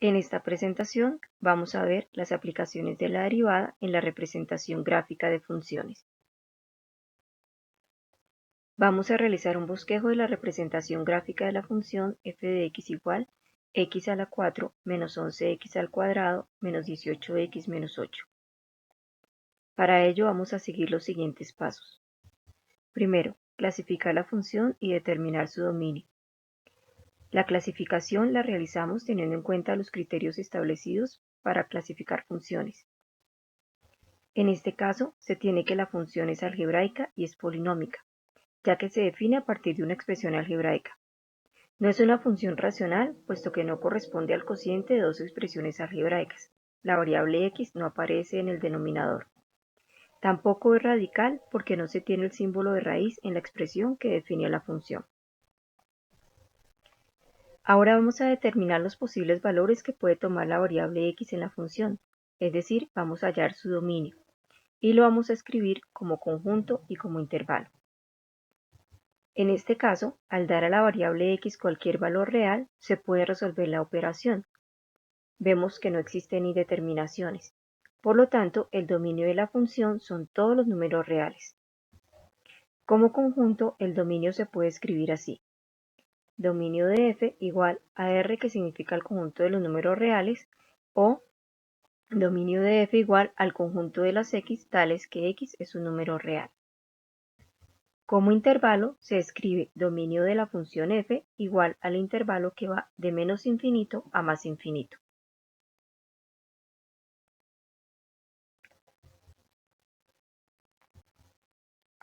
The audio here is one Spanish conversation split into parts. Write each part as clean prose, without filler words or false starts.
En esta presentación vamos a ver las aplicaciones de la derivada en la representación gráfica de funciones. Vamos a realizar un bosquejo de la representación gráfica de la función f de x igual x a la 4 menos 11x al cuadrado menos 18x menos 8. Para ello vamos a seguir los siguientes pasos. Primero, clasificar la función y determinar su dominio. La clasificación la realizamos teniendo en cuenta los criterios establecidos para clasificar funciones. En este caso, se tiene que la función es algebraica y es polinómica, ya que se define a partir de una expresión algebraica. No es una función racional, puesto que no corresponde al cociente de dos expresiones algebraicas. La variable x no aparece en el denominador. Tampoco es radical, porque no se tiene el símbolo de raíz en la expresión que define a la función. Ahora vamos a determinar los posibles valores que puede tomar la variable x en la función, es decir, vamos a hallar su dominio, y lo vamos a escribir como conjunto y como intervalo. En este caso, al dar a la variable x cualquier valor real, se puede resolver la operación. Vemos que no existen indeterminaciones. Por lo tanto, el dominio de la función son todos los números reales. Como conjunto, el dominio se puede escribir así. Dominio de f igual a r, que significa el conjunto de los números reales, o dominio de f igual al conjunto de las x tales que x es un número real. Como intervalo se escribe dominio de la función f igual al intervalo que va de menos infinito a más infinito.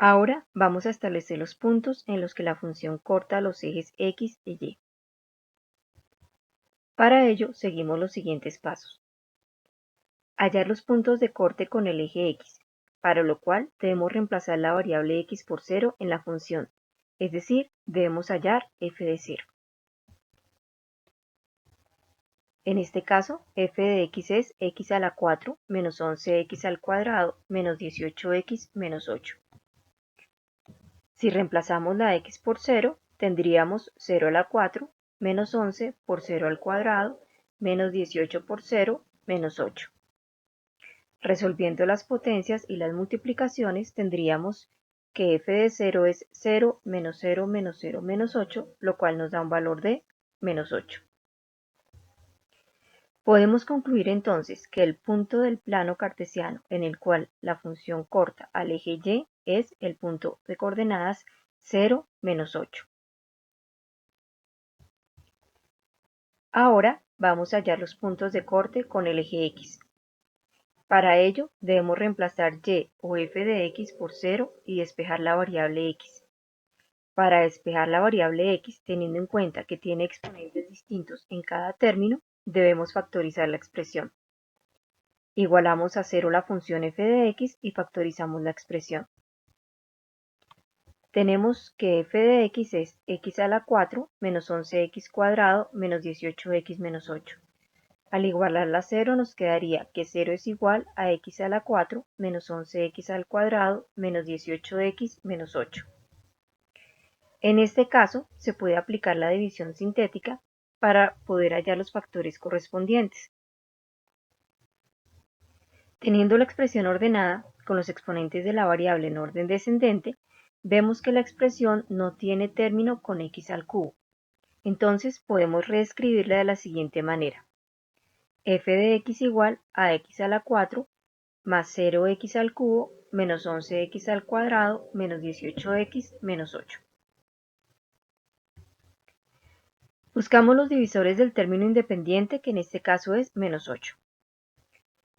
Ahora vamos a establecer los puntos en los que la función corta los ejes x y y. Para ello seguimos los siguientes pasos. Hallar los puntos de corte con el eje x, para lo cual debemos reemplazar la variable x por 0 en la función, es decir, debemos hallar f de 0. En este caso, f de x es x a la 4 menos 11x al cuadrado menos 18x menos 8. Si reemplazamos la x por 0, tendríamos 0 a la 4 menos 11 por 0 al cuadrado menos 18 por 0 menos 8. Resolviendo las potencias y las multiplicaciones, tendríamos que f de 0 es 0 menos 0 menos 0 menos 8, lo cual nos da un valor de menos 8. Podemos concluir entonces que el punto del plano cartesiano en el cual la función corta al eje y es el punto de coordenadas 0, menos 8. Ahora vamos a hallar los puntos de corte con el eje x. Para ello debemos reemplazar y o f de x por 0 y despejar la variable x. Para despejar la variable x, teniendo en cuenta que tiene exponentes distintos en cada término, debemos factorizar la expresión. Igualamos a 0 la función f de x y factorizamos la expresión. Tenemos que f de x es x a la 4 menos 11x cuadrado menos 18x menos 8. Al igualarla a 0 nos quedaría que 0 es igual a x a la 4 menos 11x al cuadrado menos 18x menos 8. En este caso se puede aplicar la división sintética para poder hallar los factores correspondientes. Teniendo la expresión ordenada, con los exponentes de la variable en orden descendente, vemos que la expresión no tiene término con x al cubo. Entonces podemos reescribirla de la siguiente manera. F de x igual a x a la 4 más 0x al cubo menos 11x al cuadrado menos 18x menos 8. Buscamos los divisores del término independiente, que en este caso es menos 8.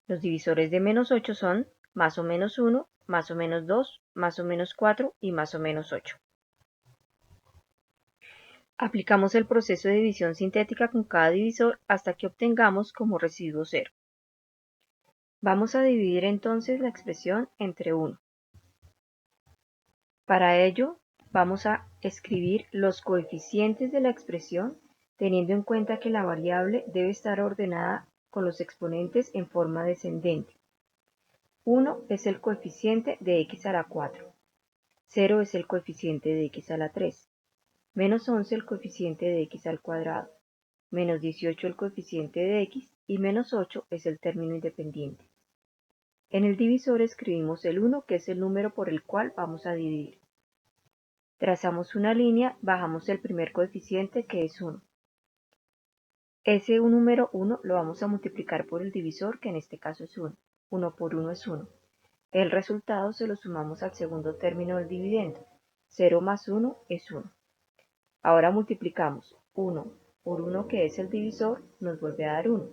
Los divisores de menos 8 son más o menos 1, más o menos 2, más o menos 4 y más o menos 8. Aplicamos el proceso de división sintética con cada divisor hasta que obtengamos como residuo 0. Vamos a dividir entonces la expresión entre 1. Para ello, vamos a escribir los coeficientes de la expresión teniendo en cuenta que la variable debe estar ordenada con los exponentes en forma descendente. 1 es el coeficiente de x a la 4, 0 es el coeficiente de x a la 3, menos 11 el coeficiente de x al cuadrado, menos 18 el coeficiente de x y menos 8 es el término independiente. En el divisor escribimos el 1, que es el número por el cual vamos a dividir. Trazamos una línea, bajamos el primer coeficiente, que es 1. Ese número 1 lo vamos a multiplicar por el divisor, que en este caso es 1. 1 por 1 es 1. El resultado se lo sumamos al segundo término del dividendo. 0 más 1 es 1. Ahora multiplicamos 1 por 1, que es el divisor, nos vuelve a dar 1.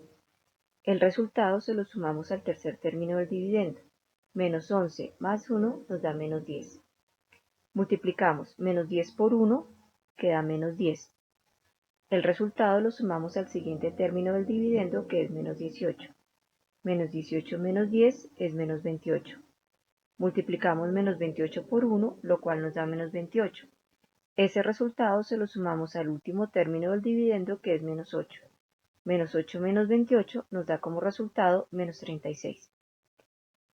El resultado se lo sumamos al tercer término del dividendo. Menos 11 más 1 nos da menos 10. Multiplicamos menos 10 por 1, que da menos 10. El resultado lo sumamos al siguiente término del dividendo, que es menos 18. Menos 18 menos 10 es menos 28. Multiplicamos menos 28 por 1, lo cual nos da menos 28. Ese resultado se lo sumamos al último término del dividendo, que es menos 8. Menos 8 menos 28 nos da como resultado menos 36.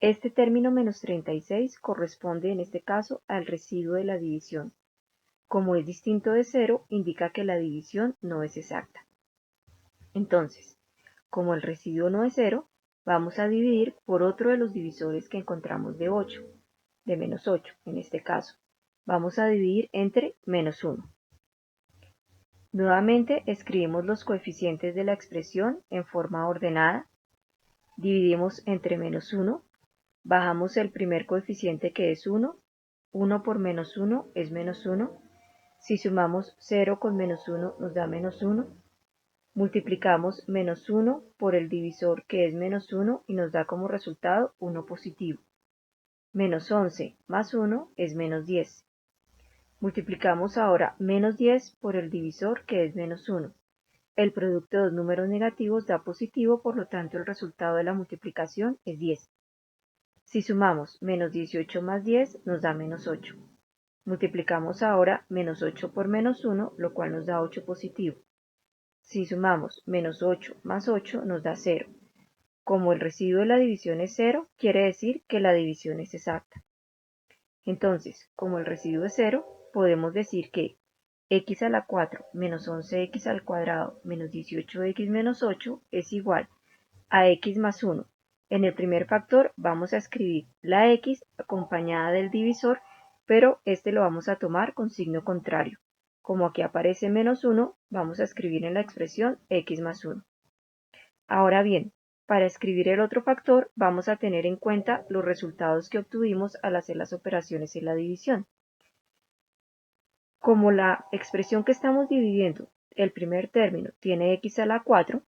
Este término menos 36 corresponde en este caso al residuo de la división. Como es distinto de 0, indica que la división no es exacta. Entonces, como el residuo no es 0, vamos a dividir por otro de los divisores que encontramos de 8, de menos 8 en este caso. Vamos a dividir entre menos 1. Nuevamente escribimos los coeficientes de la expresión en forma ordenada. Dividimos entre menos 1. Bajamos el primer coeficiente, que es 1. 1 por menos 1 es menos 1. Si sumamos 0 con menos 1 nos da menos 1. Multiplicamos menos 1 por el divisor, que es menos 1, y nos da como resultado 1 positivo. Menos 11 más 1 es menos 10. Multiplicamos ahora menos 10 por el divisor, que es menos 1. El producto de dos números negativos da positivo, por lo tanto el resultado de la multiplicación es 10. Si sumamos menos 18 más 10 nos da menos 8. Multiplicamos ahora menos 8 por menos 1, lo cual nos da 8 positivo. Si sumamos menos 8 más 8 nos da 0. Como el residuo de la división es 0, quiere decir que la división es exacta. Entonces, como el residuo es 0, podemos decir que x a la 4 menos 11x al cuadrado menos 18x menos 8 es igual a x más 1. En el primer factor vamos a escribir la x acompañada del divisor, pero este lo vamos a tomar con signo contrario. Como aquí aparece menos 1, vamos a escribir en la expresión x más 1. Ahora bien, para escribir el otro factor vamos a tener en cuenta los resultados que obtuvimos al hacer las operaciones en la división. Como la expresión que estamos dividiendo, el primer término, tiene x a la 4,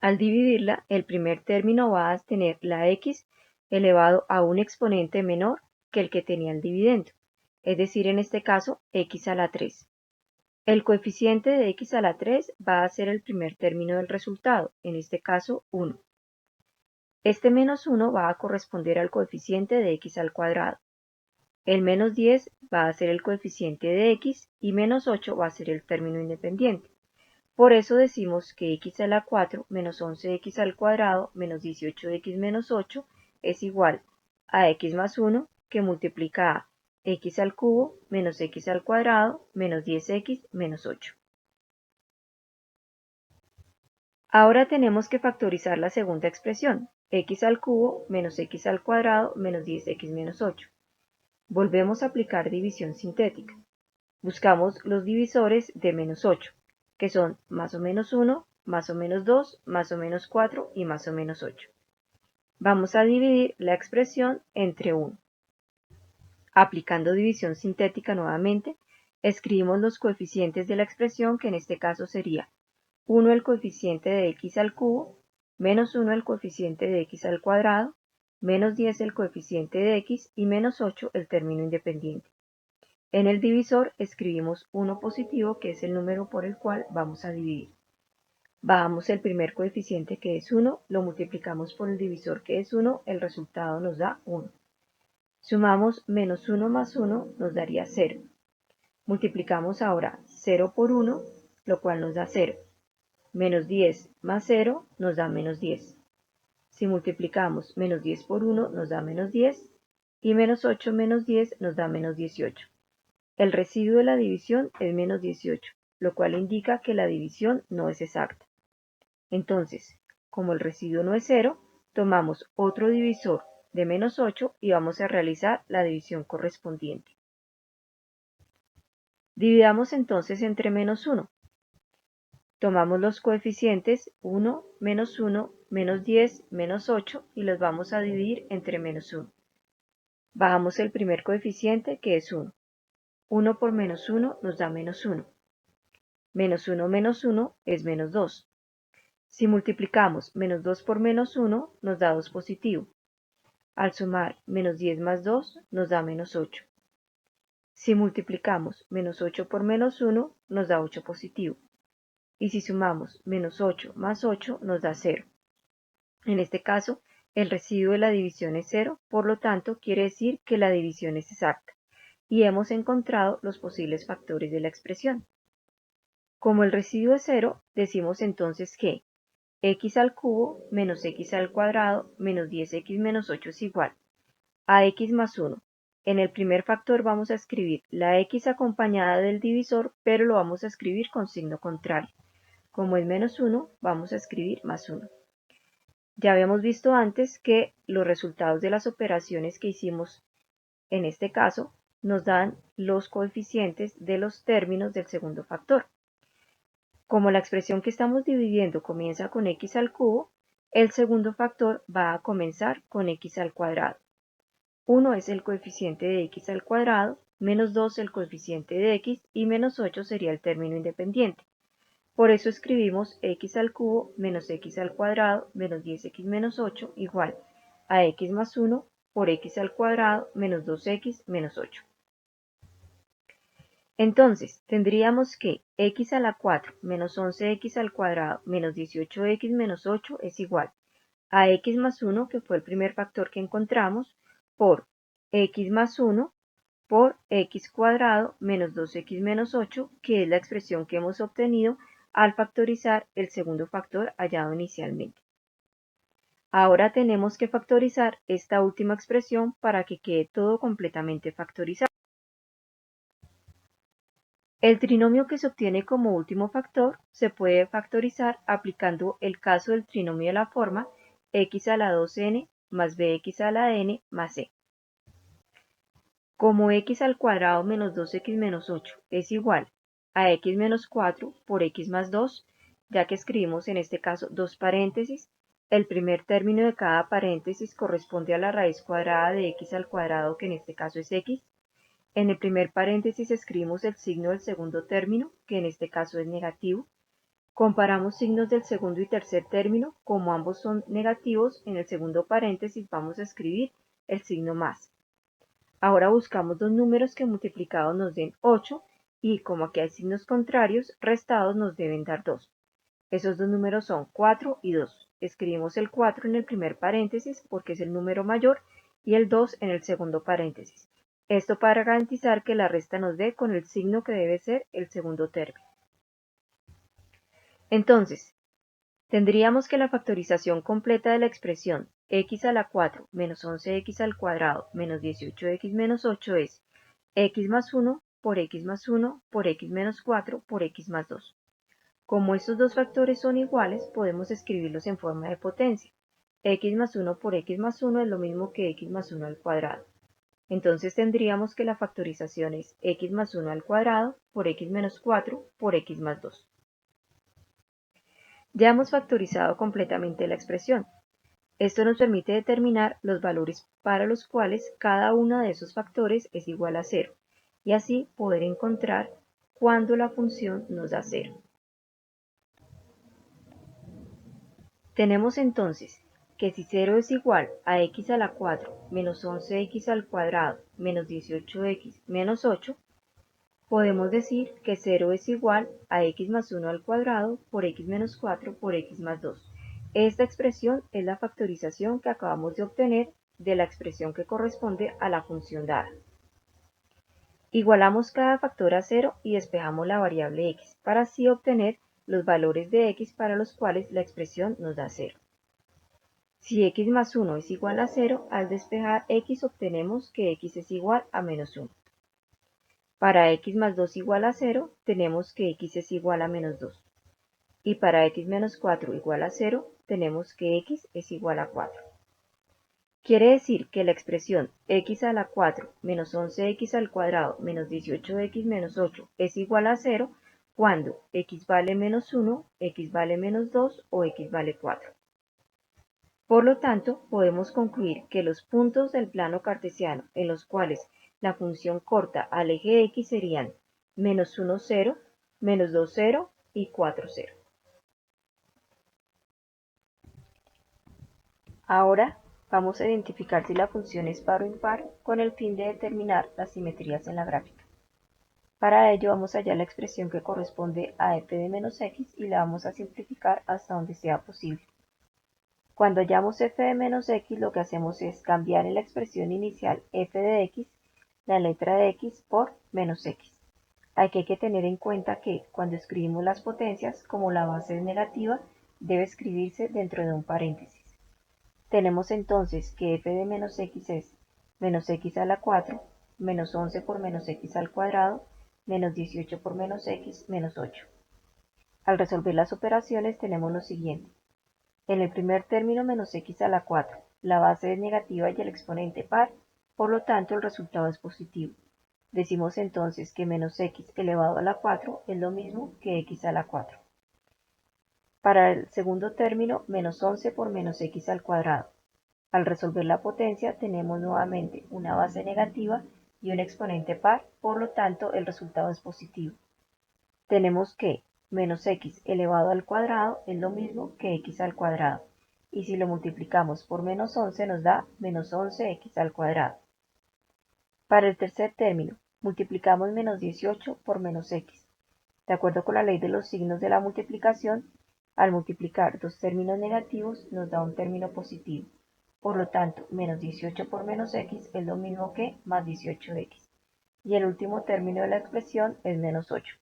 al dividirla, el primer término va a tener la x elevado a un exponente menor que el que tenía el dividendo, es decir, en este caso, x a la 3. El coeficiente de x a la 3 va a ser el primer término del resultado, en este caso 1. Este menos 1 va a corresponder al coeficiente de x al cuadrado. El menos 10 va a ser el coeficiente de x y menos 8 va a ser el término independiente. Por eso decimos que x a la 4 menos 11x al cuadrado menos 18x menos 8 es igual a x más 1, que multiplica a x al cubo menos x al cuadrado menos 10x menos 8. Ahora tenemos que factorizar la segunda expresión, x al cubo menos x al cuadrado menos 10x menos 8. Volvemos a aplicar división sintética. Buscamos los divisores de menos 8, que son más o menos 1, más o menos 2, más o menos 4 y más o menos 8. Vamos a dividir la expresión entre 1. Aplicando división sintética nuevamente, escribimos los coeficientes de la expresión, que en este caso sería 1 el coeficiente de x al cubo, menos 1 el coeficiente de x al cuadrado, menos 10 el coeficiente de x y menos 8 el término independiente. En el divisor escribimos 1 positivo, que es el número por el cual vamos a dividir. Bajamos el primer coeficiente, que es 1, lo multiplicamos por el divisor, que es 1, el resultado nos da 1. Sumamos menos 1 más 1 nos daría 0. Multiplicamos ahora 0 por 1, lo cual nos da 0. Menos 10 más 0 nos da menos 10. Si multiplicamos menos 10 por 1 nos da menos 10 y menos 8 menos 10 nos da menos 18. El residuo de la división es menos 18. lo cual indica que la división no es exacta. Entonces, como el residuo no es 0, tomamos otro divisor de menos 8 y vamos a realizar la división correspondiente. Dividamos entonces entre menos 1. Tomamos los coeficientes 1, menos 10, menos 8 y los vamos a dividir entre menos 1. Bajamos el primer coeficiente, que es 1. 1 por menos 1 nos da menos 1. Menos 1 es menos 2. Si multiplicamos menos 2 por menos 1 nos da 2 positivo. Al sumar menos 10 más 2 nos da menos 8. Si multiplicamos menos 8 por menos 1 nos da 8 positivo. Y si sumamos menos 8 más 8 nos da 0. En este caso, el residuo de la división es 0, por lo tanto quiere decir que la división es exacta. Y hemos encontrado los posibles factores de la expresión. Como el residuo es 0, decimos entonces que x al cubo menos x al cuadrado menos 10x menos 8 es igual a x más 1. En el primer factor vamos a escribir la x acompañada del divisor, pero lo vamos a escribir con signo contrario. Como es menos 1, vamos a escribir más 1. Ya habíamos visto antes que los resultados de las operaciones que hicimos en este caso nos dan los coeficientes de los términos del segundo factor. Como la expresión que estamos dividiendo comienza con x al cubo, el segundo factor va a comenzar con x al cuadrado. 1 es el coeficiente de x al cuadrado, menos 2 el coeficiente de x y menos 8 sería el término independiente. Por eso escribimos x al cubo menos x al cuadrado menos 10x menos 8 igual a x más 1 por x al cuadrado menos 2x menos 8. Entonces, tendríamos que x a la 4 menos 11x al cuadrado menos 18x menos 8 es igual a x más 1, que fue el primer factor que encontramos, por x más 1 por x cuadrado menos 2x menos 8, que es la expresión que hemos obtenido al factorizar el segundo factor hallado inicialmente. Ahora tenemos que factorizar esta última expresión para que quede todo completamente factorizado. El trinomio que se obtiene como último factor se puede factorizar aplicando el caso del trinomio de la forma x a la 2n más bx a la n más c. Como x al cuadrado menos 2x menos 8 es igual a x menos 4 por x más 2, ya que escribimos en este caso dos paréntesis, el primer término de cada paréntesis corresponde a la raíz cuadrada de x al cuadrado, que en este caso es x. En el primer paréntesis escribimos el signo del segundo término, que en este caso es negativo. Comparamos signos del segundo y tercer término. Como ambos son negativos, en el segundo paréntesis vamos a escribir el signo más. Ahora buscamos dos números que multiplicados nos den 8 y como aquí hay signos contrarios, restados nos deben dar 2. Esos dos números son 4 y 2. Escribimos el 4 en el primer paréntesis porque es el número mayor y el 2 en el segundo paréntesis. Esto para garantizar que la resta nos dé con el signo que debe ser el segundo término. Entonces, tendríamos que la factorización completa de la expresión x a la 4 menos 11x al cuadrado menos 18x menos 8 es x más 1 por x más 1 por x menos 4 por x más 2. Como estos dos factores son iguales, podemos escribirlos en forma de potencia. X más 1 por x más 1 es lo mismo que x más 1 al cuadrado. Entonces tendríamos que la factorización es x más 1 al cuadrado por x menos 4 por x más 2. Ya hemos factorizado completamente la expresión. Esto nos permite determinar los valores para los cuales cada uno de esos factores es igual a 0, y así poder encontrar cuándo la función nos da 0. Tenemos entonces que si 0 es igual a x a la 4 menos 11x al cuadrado menos 18x menos 8, podemos decir que 0 es igual a x más 1 al cuadrado por x menos 4 por x más 2. Esta expresión es la factorización que acabamos de obtener de la expresión que corresponde a la función dada. Igualamos cada factor a 0 y despejamos la variable x para así obtener los valores de x para los cuales la expresión nos da 0. Si x más 1 es igual a 0, al despejar x obtenemos que x es igual a menos 1. Para x más 2 igual a 0, tenemos que x es igual a menos 2. Y para x menos 4 igual a 0, tenemos que x es igual a 4. Quiere decir que la expresión x a la 4 menos 11x al cuadrado menos 18x menos 8 es igual a 0 cuando x vale menos 1, x vale menos 2 o x vale 4. Por lo tanto, podemos concluir que los puntos del plano cartesiano en los cuales la función corta al eje x serían menos 1, 0, menos 2, 0 y 4, 0. Ahora vamos a identificar si la función es par o impar con el fin de determinar las simetrías en la gráfica. Para ello vamos a hallar la expresión que corresponde a f de menos x y la vamos a simplificar hasta donde sea posible. Cuando hallamos f de menos x, lo que hacemos es cambiar en la expresión inicial f de x la letra de x por menos x. Aquí hay que tener en cuenta que cuando escribimos las potencias, como la base es negativa, debe escribirse dentro de un paréntesis. Tenemos entonces que f de menos x es menos x a la 4, menos 11 por menos x al cuadrado, menos 18 por menos x, menos 8. Al resolver las operaciones tenemos lo siguiente. En el primer término menos x a la 4, la base es negativa y el exponente par, por lo tanto el resultado es positivo. Decimos entonces que menos x elevado a la 4 es lo mismo que x a la 4. Para el segundo término, menos 11 por menos x al cuadrado. Al resolver la potencia tenemos nuevamente una base negativa y un exponente par, por lo tanto el resultado es positivo. Tenemos que menos x elevado al cuadrado es lo mismo que x al cuadrado, y si lo multiplicamos por menos 11 nos da menos 11x al cuadrado. Para el tercer término, multiplicamos menos 18 por menos x. De acuerdo con la ley de los signos de la multiplicación, al multiplicar dos términos negativos nos da un término positivo. Por lo tanto, menos 18 por menos x es lo mismo que más 18x. Y el último término de la expresión es menos 8.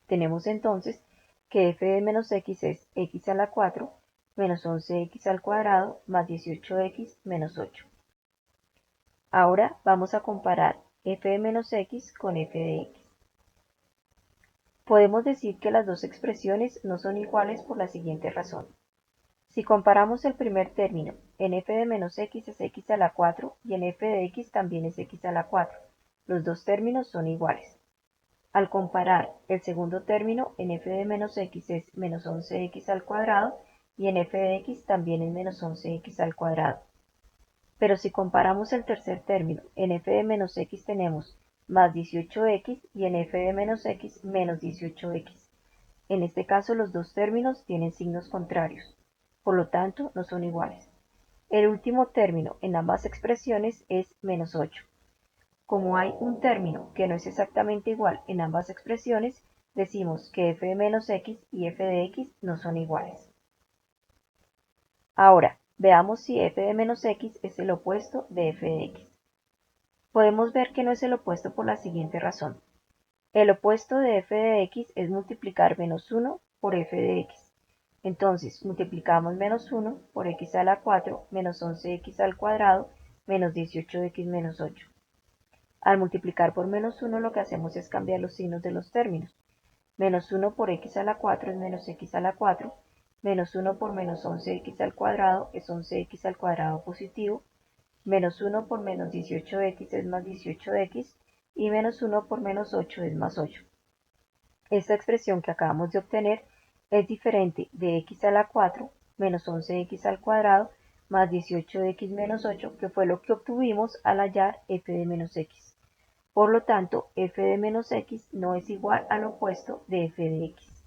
Tenemos entonces que f de menos x es x a la 4 menos 11x al cuadrado más 18x menos 8. Ahora vamos a comparar f de menos x con f de x. Podemos decir que las dos expresiones no son iguales por la siguiente razón. Si comparamos el primer término, en f de menos x es x a la 4 y en f de x también es x a la 4. Los dos términos son iguales. Al comparar el segundo término, en f de menos x es menos 11x al cuadrado y en f de x también es menos 11x al cuadrado. Pero si comparamos el tercer término, en f de menos x tenemos más 18x y en f de menos x menos 18x. En este caso los dos términos tienen signos contrarios, por lo tanto no son iguales. El último término en ambas expresiones es menos 8. Como hay un término que no es exactamente igual en ambas expresiones, decimos que f de menos x y f de x no son iguales. Ahora, veamos si f de menos x es el opuesto de f de x. Podemos ver que no es el opuesto por la siguiente razón. El opuesto de f de x es multiplicar menos 1 por f de x. Entonces, multiplicamos menos 1 por x a la 4 menos 11x al cuadrado menos 18x menos 8. Al multiplicar por menos 1 lo que hacemos es cambiar los signos de los términos. Menos 1 por x a la 4 es menos x a la 4, menos 1 por menos 11x al cuadrado es 11x al cuadrado positivo, menos 1 por menos 18x es más 18x, y menos 1 por menos 8 es más 8. Esta expresión que acabamos de obtener es diferente de x a la 4 menos 11x al cuadrado más 18x menos 8, que fue lo que obtuvimos al hallar f de menos x. Por lo tanto, f de menos x no es igual al opuesto de f de x.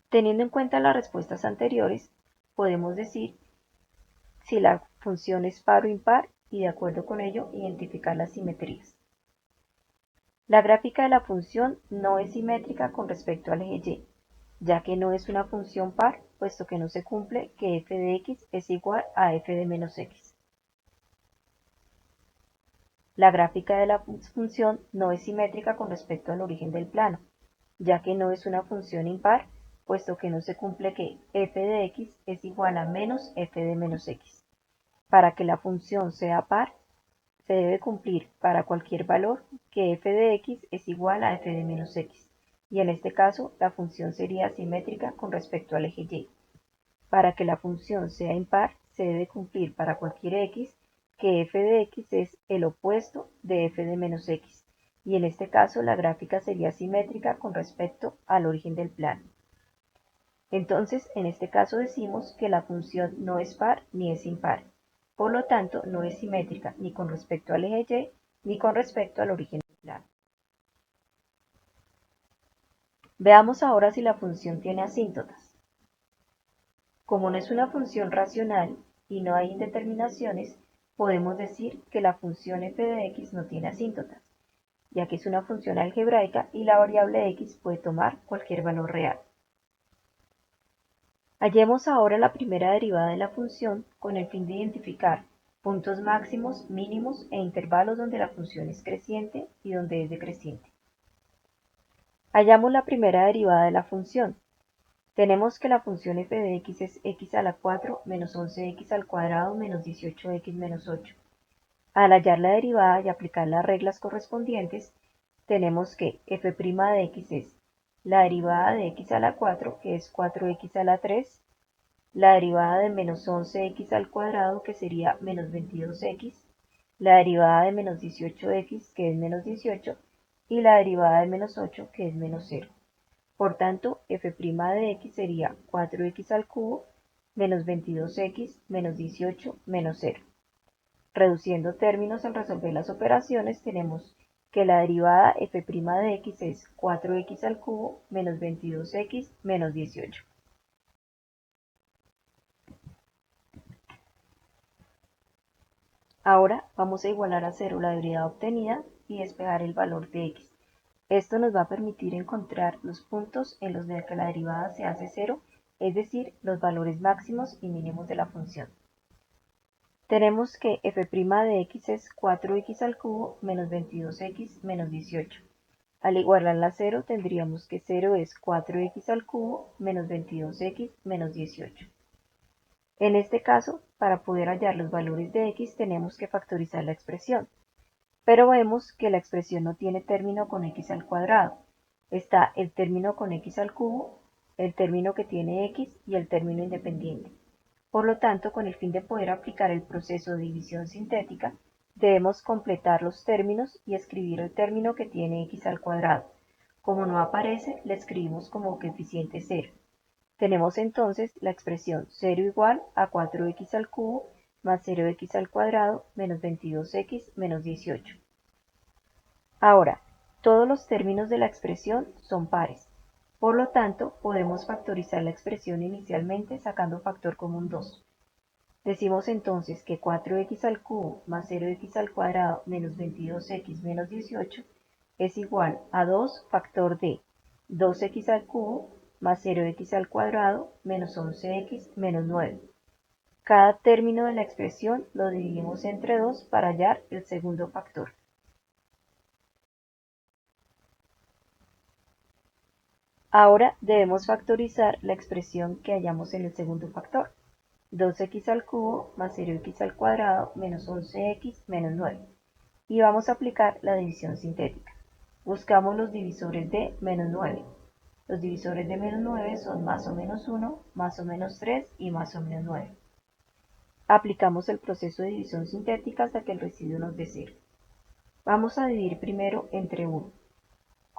Teniendo en cuenta las respuestas anteriores, podemos decir si la función es par o impar y de acuerdo con ello identificar las simetrías. La gráfica de la función no es simétrica con respecto al eje y, ya que no es una función par, puesto que no se cumple que f de x es igual a f de menos x. La gráfica de la función no es simétrica con respecto al origen del plano, ya que no es una función impar, puesto que no se cumple que f de x es igual a menos f de menos x. Para que la función sea par, se debe cumplir para cualquier valor que f de x es igual a f de menos x, y en este caso la función sería simétrica con respecto al eje y. Para que la función sea impar, se debe cumplir para cualquier x que f de x es el opuesto de f de menos x, y en este caso la gráfica sería simétrica con respecto al origen del plano. Entonces, en este caso decimos que la función no es par ni es impar. Por lo tanto, no es simétrica ni con respecto al eje y ni con respecto al origen del plano. Veamos ahora si la función tiene asíntotas. Como no es una función racional y no hay indeterminaciones, podemos decir que la función f de x no tiene asíntotas, ya que es una función algebraica y la variable x puede tomar cualquier valor real. Hallemos ahora la primera derivada de la función con el fin de identificar puntos máximos, mínimos e intervalos donde la función es creciente y donde es decreciente. Hallamos la primera derivada de la función. Tenemos que la función f de x es x a la 4 menos 11x al cuadrado menos 18x menos 8. Al hallar la derivada y aplicar las reglas correspondientes, tenemos que f' de x es la derivada de x a la 4, que es 4x a la 3, la derivada de menos 11x al cuadrado, que sería menos 22x, la derivada de menos 18x, que es menos 18, y la derivada de menos 8, que es menos 0. Por tanto, f' de x sería 4x al cubo menos 22x menos 18 menos 0. Reduciendo términos al resolver las operaciones, tenemos que la derivada f' de x es 4x al cubo menos 22x menos 18. Ahora vamos a igualar a 0 la derivada obtenida y despejar el valor de x. Esto nos va a permitir encontrar los puntos en los que la derivada se hace 0, es decir, los valores máximos y mínimos de la función. Tenemos que f' de x es 4x al cubo menos 22x menos 18. Al igualar la 0 tendríamos que 0 es 4x al cubo menos 22x menos 18. En este caso, para poder hallar los valores de x tenemos que factorizar la expresión. Pero vemos que la expresión no tiene término con x al cuadrado. Está el término con x al cubo, el término que tiene x y el término independiente. Por lo tanto, con el fin de poder aplicar el proceso de división sintética, debemos completar los términos y escribir el término que tiene x al cuadrado. Como no aparece, le escribimos como coeficiente 0. Tenemos entonces la expresión 0 igual a 4x al cubo más 0x al cuadrado menos 22x menos 18. Ahora, todos los términos de la expresión son pares. Por lo tanto, podemos factorizar la expresión inicialmente sacando factor común 2. Decimos entonces que 4x al cubo más 0x al cuadrado menos 22x menos 18 es igual a 2 factor de 2x al cubo más 0x al cuadrado menos 11x menos 9. Cada término de la expresión lo dividimos entre 2 para hallar el segundo factor. Ahora debemos factorizar la expresión que hallamos en el segundo factor. 2x al cubo más 0x al cuadrado menos 11x menos 9. Y vamos a aplicar la división sintética. Buscamos los divisores de menos 9. Los divisores de menos 9 son más o menos 1, más o menos 3 y más o menos 9. Aplicamos el proceso de división sintética hasta que el residuo nos dé 0. Vamos a dividir primero entre 1.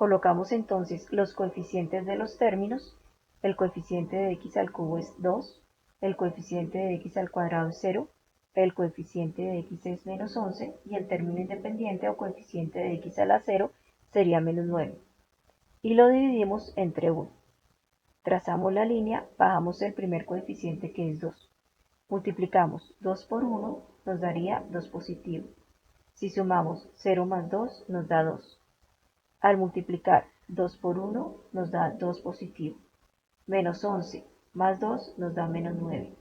Colocamos entonces los coeficientes de los términos. El coeficiente de x al cubo es 2, el coeficiente de x al cuadrado es 0, el coeficiente de x es menos 11 y el término independiente o coeficiente de x a la 0 sería menos 9. Y lo dividimos entre 1. Trazamos la línea, bajamos el primer coeficiente que es 2. Multiplicamos 2 por 1, nos daría 2 positivo. Si sumamos 0 más 2, nos da 2. Al multiplicar 2 por 1 nos da 2 positivo. Menos 11 más 2 nos da menos 9.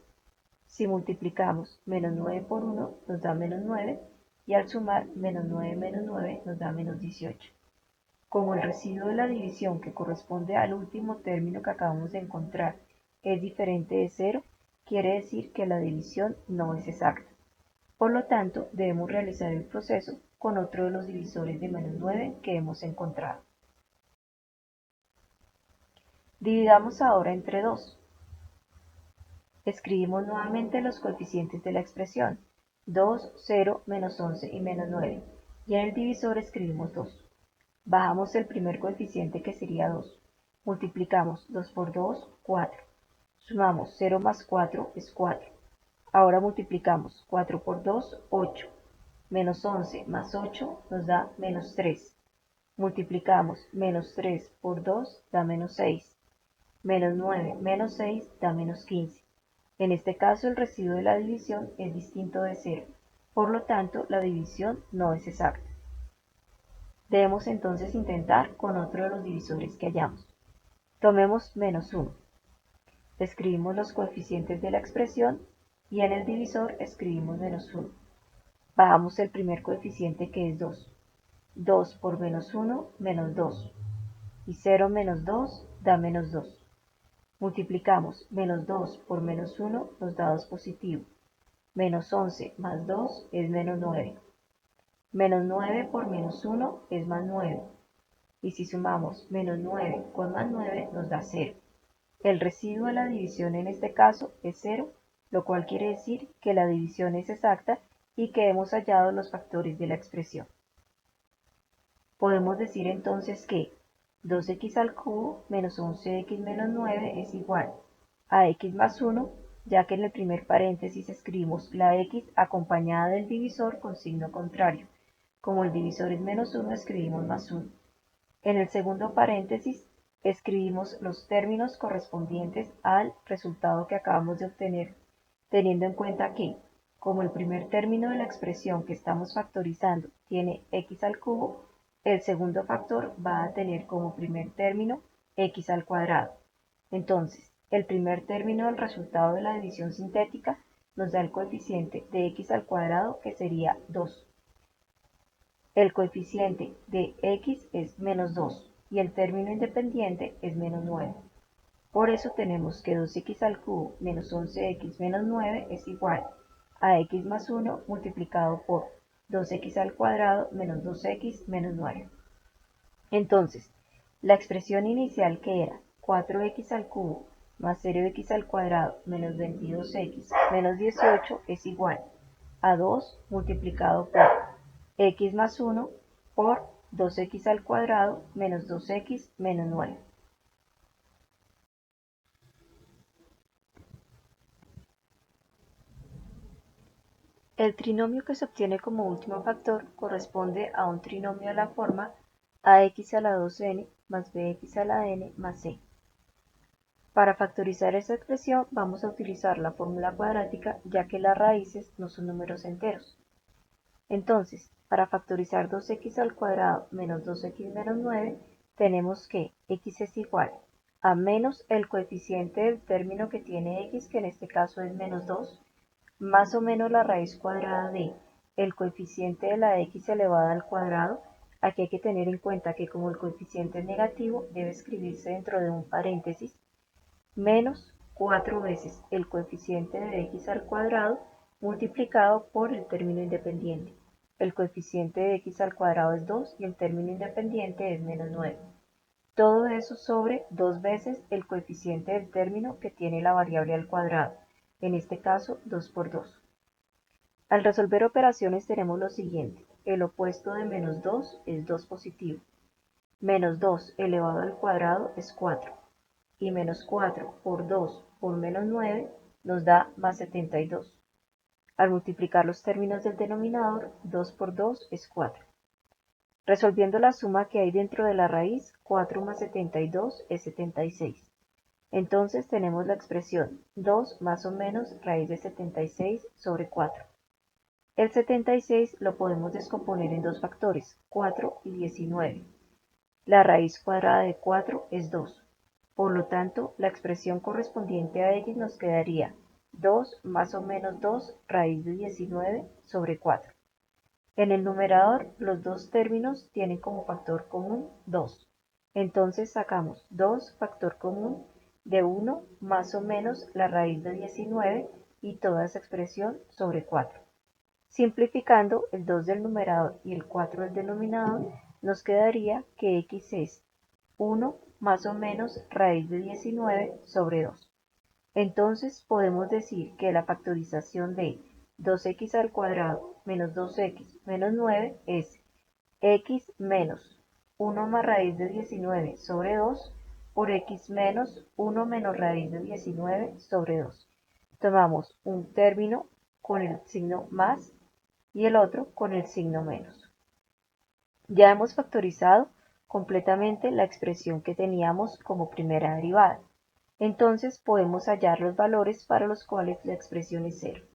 Si multiplicamos menos 9 por 1 nos da menos 9 y al sumar menos 9 nos da menos 18. Como el residuo de la división que corresponde al último término que acabamos de encontrar es diferente de 0, quiere decir que la división no es exacta. Por lo tanto, debemos realizar el proceso con otro de los divisores de menos 9 que hemos encontrado. Dividamos ahora entre 2. Escribimos nuevamente los coeficientes de la expresión, 2, 0, menos 11 y menos 9, y en el divisor escribimos 2. Bajamos el primer coeficiente que sería 2. Multiplicamos 2 por 2, 4. Sumamos 0 más 4 es 4. Ahora multiplicamos 4 por 2, 8. Menos 11 más 8 nos da menos 3. Multiplicamos menos 3 por 2 da menos 6. Menos 9 menos 6 da menos 15. En este caso el residuo de la división es distinto de 0. Por lo tanto, la división no es exacta. Debemos entonces intentar con otro de los divisores que hallamos. Tomemos menos 1. Escribimos los coeficientes de la expresión y en el divisor escribimos menos 1. Bajamos el primer coeficiente que es 2. 2 por menos 1, menos 2. Y 0 menos 2 da menos 2. Multiplicamos menos 2 por menos 1 nos da 2 positivo. Menos 11 más 2 es menos 9. Menos 9 por menos 1 es más 9. Y si sumamos menos 9 con más 9 nos da 0. El residuo de la división en este caso es 0, lo cual quiere decir que la división es exacta y que hemos hallado los factores de la expresión. Podemos decir entonces que 2x al cubo menos 11x menos 9 es igual a x más 1, ya que en el primer paréntesis escribimos la x acompañada del divisor con signo contrario. Como el divisor es menos 1, escribimos más 1. En el segundo paréntesis escribimos los términos correspondientes al resultado que acabamos de obtener, teniendo en cuenta que, como el primer término de la expresión que estamos factorizando tiene x al cubo, el segundo factor va a tener como primer término x al cuadrado. Entonces, el primer término del resultado de la división sintética nos da el coeficiente de x al cuadrado, que sería 2. El coeficiente de x es menos 2 y el término independiente es menos 9. Por eso tenemos que 2x al cubo menos 11x menos 9 es igual a x más 1 multiplicado por 2x al cuadrado menos 2x menos 9. Entonces, la expresión inicial que era 4x al cubo más 0x al cuadrado menos 22x menos 18 es igual a 2 multiplicado por x más 1 por 2x al cuadrado menos 2x menos 9. El trinomio que se obtiene como último factor corresponde a un trinomio de la forma ax a la 2n más bx a la n más c. Para factorizar esta expresión vamos a utilizar la fórmula cuadrática, ya que las raíces no son números enteros. Entonces, para factorizar 2x al cuadrado menos 2x menos 9, tenemos que x es igual a menos el coeficiente del término que tiene x, que en este caso es menos 2, más o menos la raíz cuadrada de el coeficiente de la x elevada al cuadrado. Aquí hay que tener en cuenta que como el coeficiente es negativo, debe escribirse dentro de un paréntesis, menos 4 veces el coeficiente de x al cuadrado multiplicado por el término independiente. El coeficiente de x al cuadrado es 2 y el término independiente es menos 9. Todo eso sobre 2 veces el coeficiente del término que tiene la variable al cuadrado, en este caso 2 por 2. Al resolver operaciones tenemos lo siguiente: el opuesto de menos 2 es 2 positivo, menos 2 elevado al cuadrado es 4, y menos 4 por 2 por menos 9 nos da más 72. Al multiplicar los términos del denominador, 2 por 2 es 4. Resolviendo la suma que hay dentro de la raíz, 4 más 72 es 76. Entonces tenemos la expresión 2 más o menos raíz de 76 sobre 4. El 76 lo podemos descomponer en dos factores, 4 y 19. La raíz cuadrada de 4 es 2. Por lo tanto, la expresión correspondiente a x nos quedaría 2 más o menos 2 raíz de 19 sobre 4. En el numerador, los dos términos tienen como factor común 2. Entonces sacamos 2 factor común de 1 más o menos la raíz de 19 y toda esa expresión sobre 4. Simplificando el 2 del numerador y el 4 del denominador, nos quedaría que x es 1 más o menos raíz de 19 sobre 2. Entonces podemos decir que la factorización de 2x al cuadrado menos 2x menos 9 es x menos 1 más raíz de 19 sobre 2 por x menos 1 menos raíz de 19 sobre 2. Tomamos un término con el signo más y el otro con el signo menos. Ya hemos factorizado completamente la expresión que teníamos como primera derivada. Entonces podemos hallar los valores para los cuales la expresión es 0.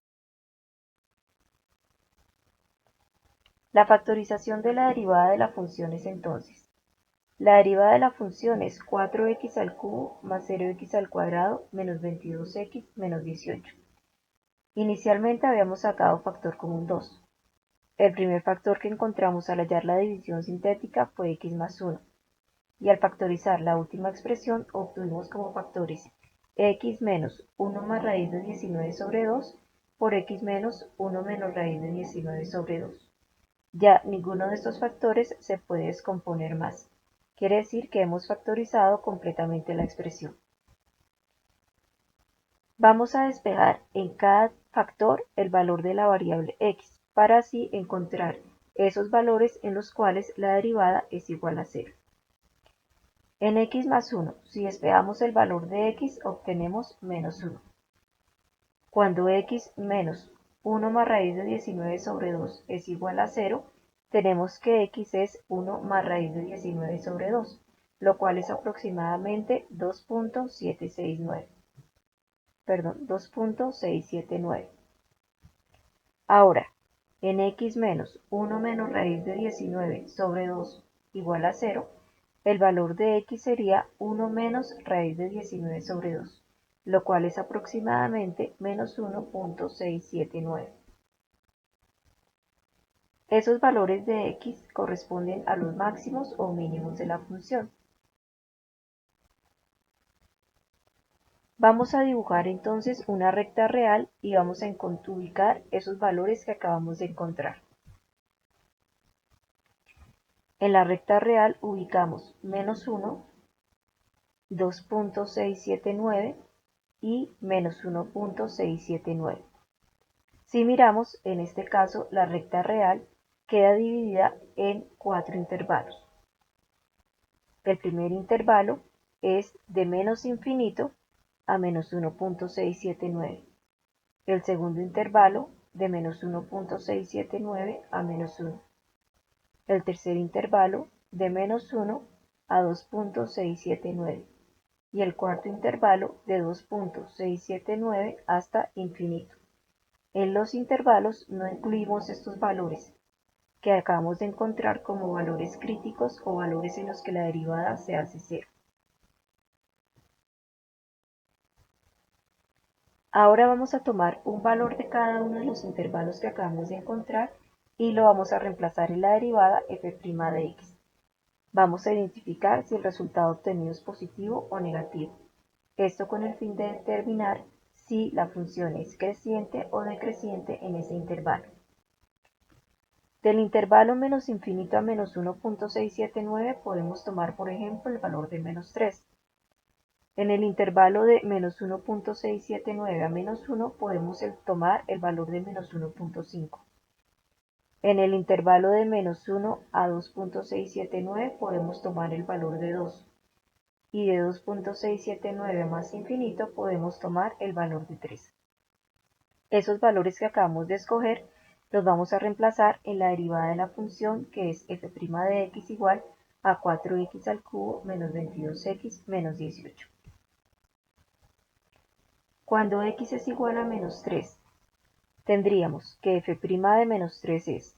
La factorización de la derivada de la función es entonces: la derivada de la función es 4x al cubo más 0x al cuadrado menos 22x menos 18. Inicialmente habíamos sacado factor común 2. El primer factor que encontramos al hallar la división sintética fue x más 1. Y al factorizar la última expresión obtuvimos como factores x menos 1 más raíz de 19 sobre 2 por x menos 1 menos raíz de 19 sobre 2. Ya ninguno de estos factores se puede descomponer más. Quiere decir que hemos factorizado completamente la expresión. Vamos a despejar en cada factor el valor de la variable x, para así encontrar esos valores en los cuales la derivada es igual a 0. En x más 1, si despejamos el valor de x, obtenemos menos 1. Cuando x menos 1 más raíz de 19 sobre 2 es igual a 0, tenemos que x es 1 más raíz de 19 sobre 2, lo cual es aproximadamente 2.679. Perdón, 2.679. Ahora, en x menos 1 menos raíz de 19 sobre 2 igual a 0, el valor de x sería 1 menos raíz de 19 sobre 2, lo cual es aproximadamente menos 1.679. Esos valores de x corresponden a los máximos o mínimos de la función. Vamos a dibujar entonces una recta real y vamos a ubicar esos valores que acabamos de encontrar. En la recta real ubicamos menos 1, 2.679 y menos 1.679. Si miramos, en este caso, la recta real queda dividida en 4 intervalos. El primer intervalo es de menos infinito a menos 1.679. El segundo intervalo de menos 1.679 a menos 1. El tercer intervalo de menos 1 a 2.679. Y el cuarto intervalo de 2.679 hasta infinito. En los intervalos no incluimos estos valores que acabamos de encontrar como valores críticos o valores en los que la derivada se hace 0. Ahora vamos a tomar un valor de cada uno de los intervalos que acabamos de encontrar y lo vamos a reemplazar en la derivada f' de x. Vamos a identificar si el resultado obtenido es positivo o negativo. Esto con el fin de determinar si la función es creciente o decreciente en ese intervalo. Del intervalo menos infinito a menos 1.679 podemos tomar, por ejemplo, el valor de menos 3. En el intervalo de menos 1.679 a menos 1 podemos tomar el valor de menos 1.5. En el intervalo de menos 1 a 2.679 podemos tomar el valor de 2. Y de 2.679 más infinito podemos tomar el valor de 3. Esos valores que acabamos de escoger los vamos a reemplazar en la derivada de la función que es f' de x igual a 4x al cubo menos 22x menos 18. Cuando x es igual a menos 3, tendríamos que f' de menos 3 es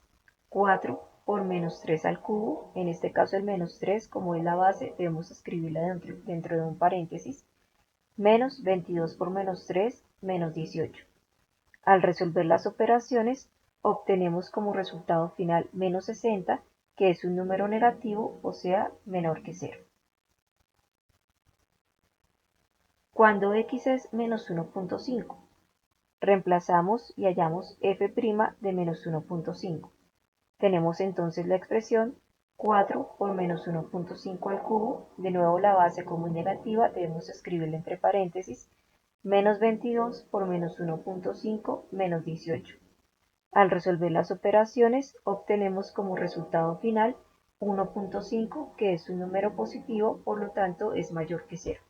4 por menos 3 al cubo, en este caso el menos 3, como es la base, debemos escribirla dentro de un paréntesis, menos 22 por menos 3, menos 18. Al resolver las operaciones, obtenemos como resultado final menos 60, que es un número negativo, o sea, menor que 0. Cuando x es menos 1.5, Reemplazamos y hallamos f' de menos 1.5. Tenemos entonces la expresión 4 por menos 1.5 al cubo. De nuevo la base como negativa debemos escribirla entre paréntesis. Menos 22 por menos 1.5 menos 18. Al resolver las operaciones obtenemos como resultado final 1.5, que es un número positivo, por lo tanto es mayor que 0.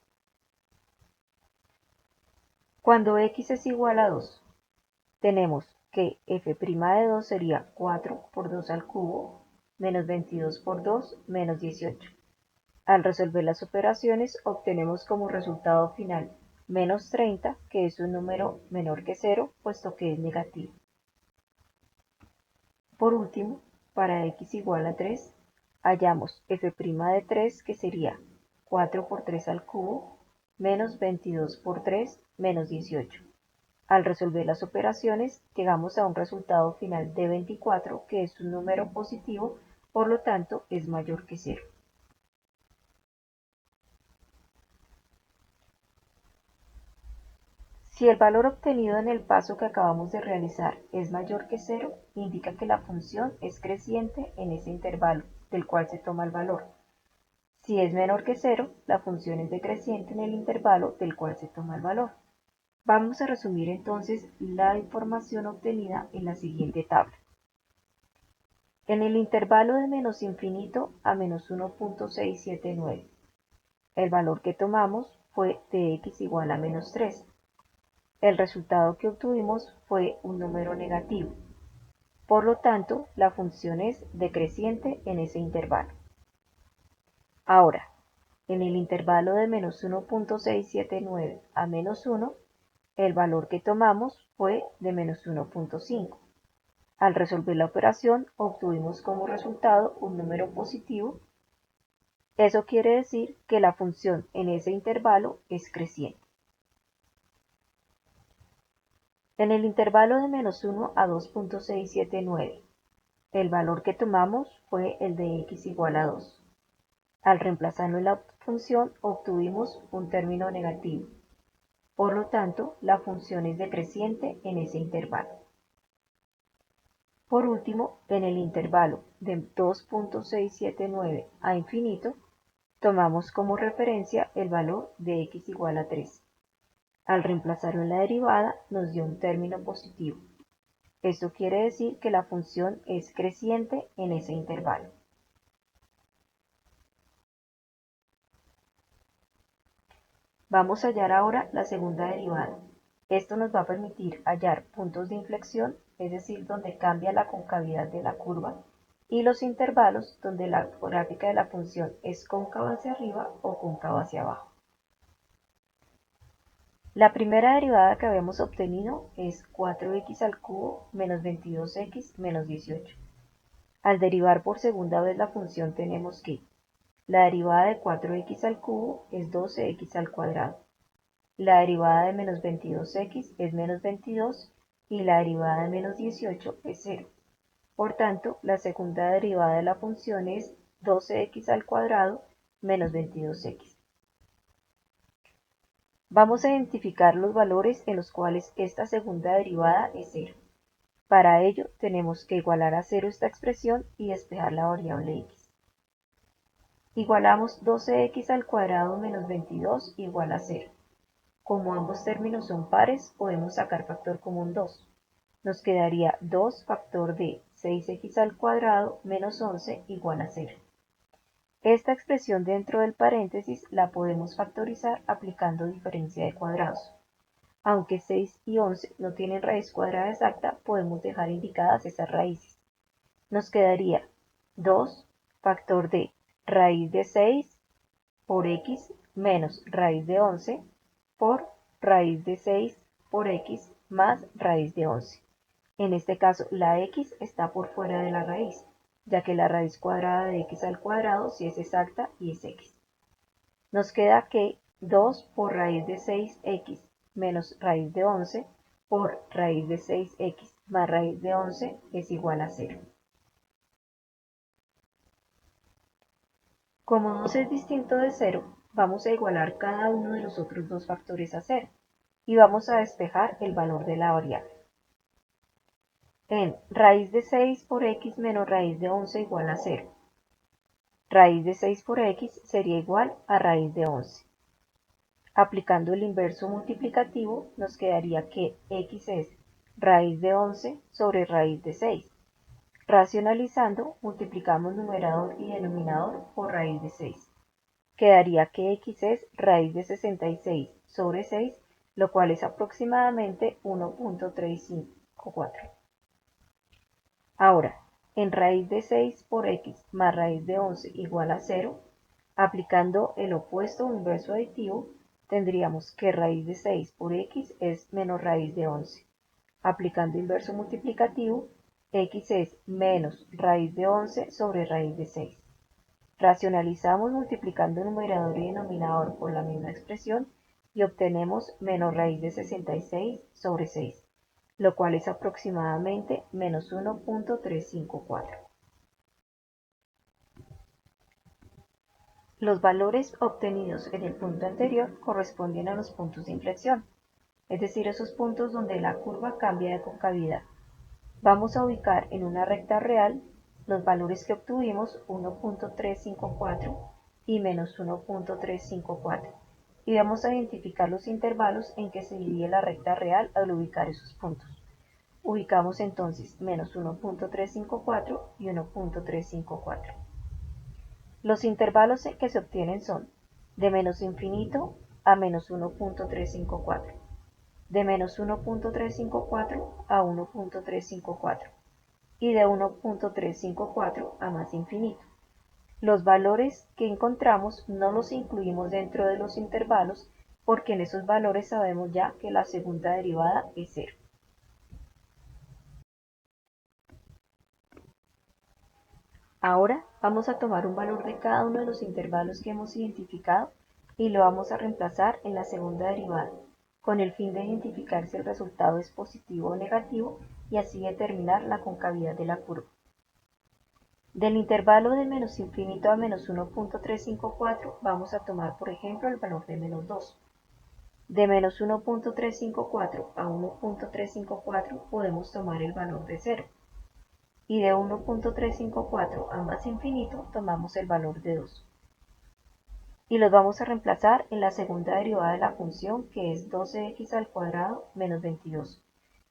Cuando x es igual a 2, tenemos que f' de 2 sería 4 por 2 al cubo, menos 22 por 2, menos 18. Al resolver las operaciones obtenemos como resultado final menos 30, que es un número menor que 0, puesto que es negativo. Por último, para x igual a 3, hallamos f' de 3, que sería 4 por 3 al cubo, menos 22 por 3, menos 18. Al resolver las operaciones, llegamos a un resultado final de 24, que es un número positivo, por lo tanto es mayor que 0. Si el valor obtenido en el paso que acabamos de realizar es mayor que 0, indica que la función es creciente en ese intervalo del cual se toma el valor. Si es menor que 0, la función es decreciente en el intervalo del cual se toma el valor. Vamos a resumir entonces la información obtenida en la siguiente tabla. En el intervalo de menos infinito a menos 1.679, el valor que tomamos fue de x igual a menos 3. El resultado que obtuvimos fue un número negativo. Por lo tanto, la función es decreciente en ese intervalo. Ahora, en el intervalo de menos 1.679 a menos 1, el valor que tomamos fue de menos 1.5. Al resolver la operación, obtuvimos como resultado un número positivo. Eso quiere decir que la función en ese intervalo es creciente. En el intervalo de menos 1 a 2.679, el valor que tomamos fue el de x igual a 2. Al reemplazarlo en la función, obtuvimos un término negativo. Por lo tanto, la función es decreciente en ese intervalo. Por último, en el intervalo de 2.679 a infinito, tomamos como referencia el valor de x igual a 3. Al reemplazarlo en la derivada, nos dio un término positivo. Esto quiere decir que la función es creciente en ese intervalo. Vamos a hallar ahora la segunda derivada. Esto nos va a permitir hallar puntos de inflexión, es decir, donde cambia la concavidad de la curva, y los intervalos donde la gráfica de la función es cóncava hacia arriba o cóncava hacia abajo. La primera derivada que habíamos obtenido es 4x al cubo menos 22x menos 18. Al derivar por segunda vez la función tenemos que la derivada de 4x al cubo es 12x al cuadrado. La derivada de menos 22x es menos 22 y la derivada de menos 18 es 0. Por tanto, la segunda derivada de la función es 12x al cuadrado menos 22x. Vamos a identificar los valores en los cuales esta segunda derivada es 0. Para ello, tenemos que igualar a 0 esta expresión y despejar la variable x. Igualamos 12x al cuadrado menos 22 igual a 0. Como ambos términos son pares, podemos sacar factor común 2. Nos quedaría 2 factor de 6x al cuadrado menos 11 igual a 0. Esta expresión dentro del paréntesis la podemos factorizar aplicando diferencia de cuadrados. Aunque 6 y 11 no tienen raíz cuadrada exacta, podemos dejar indicadas esas raíces. Nos quedaría 2 factor de raíz de 6 por x menos raíz de 11 por raíz de 6 por x más raíz de 11. En este caso, la x está por fuera de la raíz, ya que la raíz cuadrada de x al cuadrado sí es exacta y es x. Nos queda que 2 por raíz de 6x menos raíz de 11 por raíz de 6x más raíz de 11 es igual a 0. Como 2 es distinto de 0, vamos a igualar cada uno de los otros dos factores a 0. y vamos a despejar el valor de la variable. En raíz de 6 por x menos raíz de 11 igual a 0. Raíz de 6 por x sería igual a raíz de 11. Aplicando el inverso multiplicativo, nos quedaría que x es raíz de 11 sobre raíz de 6. Racionalizando, multiplicamos numerador y denominador por raíz de 6. Quedaría que x es raíz de 66 sobre 6, lo cual es aproximadamente 1.354. Ahora, en raíz de 6 por x más raíz de 11 igual a 0, aplicando el opuesto o inverso aditivo, tendríamos que raíz de 6 por x es menos raíz de 11. Aplicando inverso multiplicativo, x es menos raíz de 11 sobre raíz de 6. Racionalizamos multiplicando numerador y denominador por la misma expresión y obtenemos menos raíz de 66 sobre 6, lo cual es aproximadamente menos 1.354. Los valores obtenidos en el punto anterior corresponden a los puntos de inflexión, es decir, esos puntos donde la curva cambia de concavidad. Vamos a ubicar en una recta real los valores que obtuvimos 1.354 y menos 1.354 y vamos a identificar los intervalos en que se divide la recta real al ubicar esos puntos. Ubicamos entonces menos 1.354 y 1.354. Los intervalos que se obtienen son de menos infinito a menos 1.354, de menos 1.354 a 1.354 y de 1.354 a más infinito. Los valores que encontramos no los incluimos dentro de los intervalos porque en esos valores sabemos ya que la segunda derivada es 0. Ahora vamos a tomar un valor de cada uno de los intervalos que hemos identificado y lo vamos a reemplazar en la segunda derivada, con el fin de identificar si el resultado es positivo o negativo y así determinar la concavidad de la curva. Del intervalo de menos infinito a menos 1.354 vamos a tomar, por ejemplo, el valor de menos 2. De menos 1.354 a 1.354 podemos tomar el valor de 0. Y de 1.354 a más infinito tomamos el valor de 2. Y los vamos a reemplazar en la segunda derivada de la función, que es 12x al cuadrado menos 22.